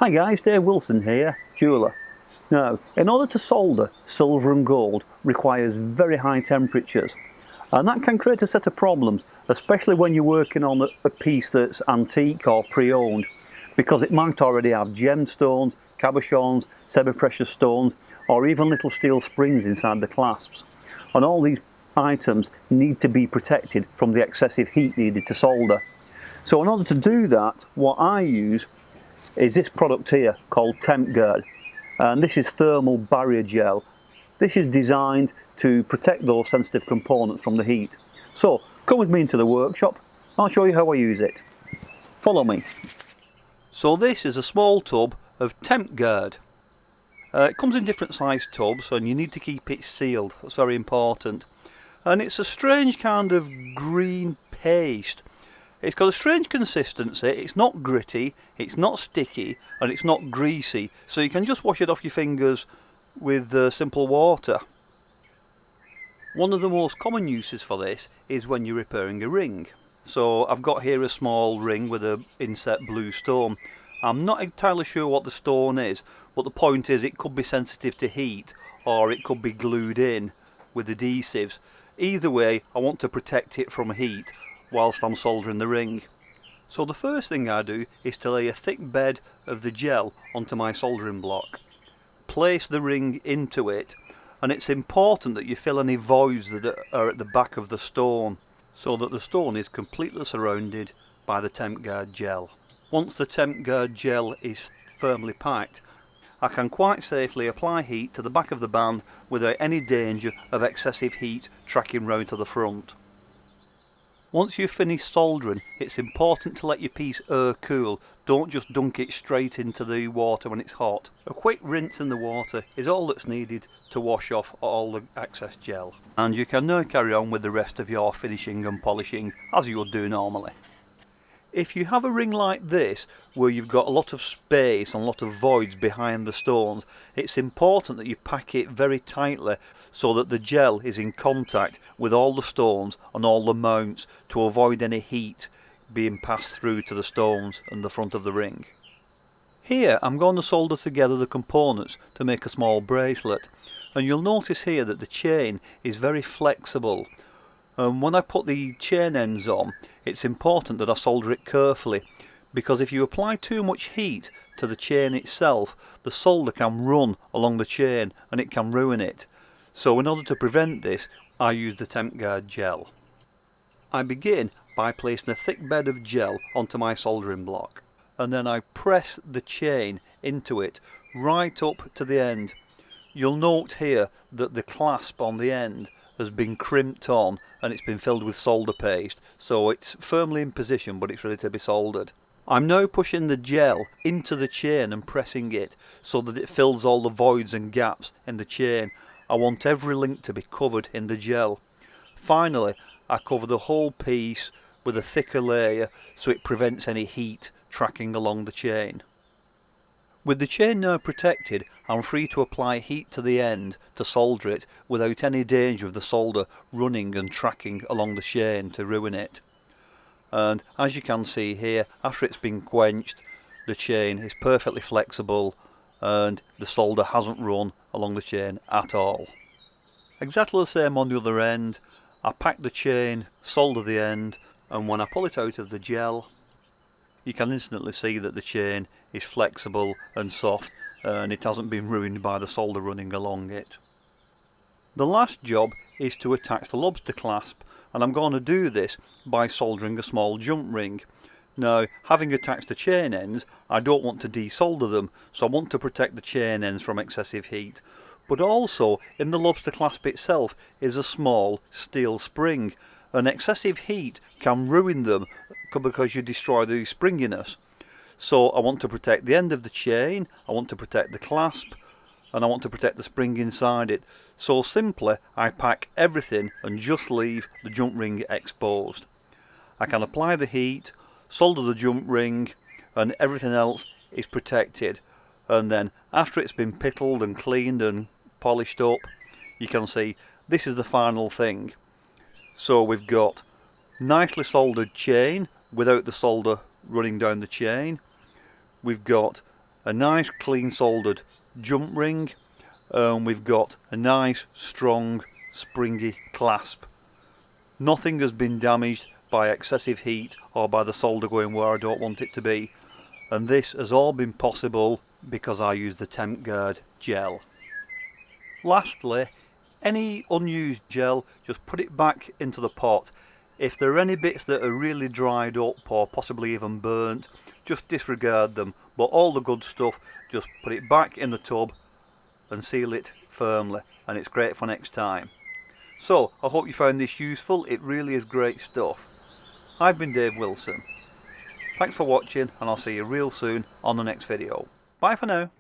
Hi guys, Dave Wilson here, jeweller. Now, in order to solder silver and gold requires very high temperatures, and that can create a set of problems, especially when you're working on a piece that's antique or pre-owned, because it might already have gemstones, cabochons, semi-precious stones, or even little steel springs inside the clasps. And all these items need to be protected from the excessive heat needed to solder. So in order to do that, what I use is this product here called Tempguard, and this is thermal barrier gel. This is designed to protect those sensitive components from the heat. So come with me into the workshop, I'll show you how I use it. Follow me. So this is a small tub of Tempguard. It comes in different size tubs and you need to keep it sealed, that's very important. And it's a strange kind of green paste. It's got a strange consistency, it's not gritty, it's not sticky, and it's not greasy, so you can just wash it off your fingers with simple water. One of the most common uses for this is when you're repairing a ring. So I've got here a small ring with an inset blue stone. I'm not entirely sure what the stone is, but the point is it could be sensitive to heat, or it could be glued in with adhesives. Either way, I want to protect it from heat whilst I'm soldering the ring. So the first thing I do is to lay a thick bed of the gel onto my soldering block. Place the ring into it, and it's important that you fill any voids that are at the back of the stone, so that the stone is completely surrounded by the Tempguard gel. Once the Tempguard gel is firmly packed, I can quite safely apply heat to the back of the band without any danger of excessive heat tracking round to the front. Once you've finished soldering, it's important to let your piece air cool. Don't just dunk it straight into the water when it's hot. A quick rinse in the water is all that's needed to wash off all the excess gel. And you can now carry on with the rest of your finishing and polishing as you would do normally. If you have a ring like this, where you've got a lot of space and a lot of voids behind the stones, it's important that you pack it very tightly so that the gel is in contact with all the stones and all the mounts to avoid any heat being passed through to the stones and the front of the ring. Here I'm going to solder together the components to make a small bracelet, and you'll notice here that the chain is very flexible. When I put the chain ends on, it's important that I solder it carefully, because if you apply too much heat to the chain itself, the solder can run along the chain and it can ruin it. So in order to prevent this, I use the Tempguard gel. I begin by placing a thick bed of gel onto my soldering block, and then I press the chain into it right up to the end. You'll note here that the clasp on the end has been crimped on and it's been filled with solder paste, so it's firmly in position but it's ready to be soldered. I'm now pushing the gel into the chain and pressing it so that it fills all the voids and gaps in the chain. I want every link to be covered in the gel. Finally, I cover the whole piece with a thicker layer so it prevents any heat tracking along the chain. With the chain now protected, I'm free to apply heat to the end to solder it without any danger of the solder running and tracking along the chain to ruin it. And as you can see here, after it's been quenched, the chain is perfectly flexible and the solder hasn't run along the chain at all. Exactly the same on the other end. I pack the chain, solder the end, and when I pull it out of the gel, you can instantly see that the chain is flexible and soft and it hasn't been ruined by the solder running along it. The last job is to attach the lobster clasp, and I'm going to do this by soldering a small jump ring. Now, having attached the chain ends, I don't want to desolder them, so I want to protect the chain ends from excessive heat. But also, in the lobster clasp itself is a small steel spring, and excessive heat can ruin them because you destroy the springiness. So I want to protect the end of the chain, I want to protect the clasp, and I want to protect the spring inside it. So simply I pack everything and just leave the jump ring exposed. I can apply the heat, solder the jump ring, and everything else is protected. And then after it's been pittled and cleaned and polished up, you can see this is the final thing. So we've got nicely soldered chain without the solder running down the chain. We've got a nice clean soldered jump ring, and we've got a nice strong springy clasp. Nothing has been damaged by excessive heat or by the solder going where I don't want it to be, and this has all been possible because I use the Tempguard gel. Lastly, any unused gel, just put it back into the pot. If there are any bits that are really dried up or possibly even burnt, just disregard them, but all the good stuff, just put it back in the tub and seal it firmly, and it's great for next time. So I hope you found this useful. It really is great stuff. I've been Dave Wilson. Thanks for watching, and I'll see you real soon on the next video. Bye for now.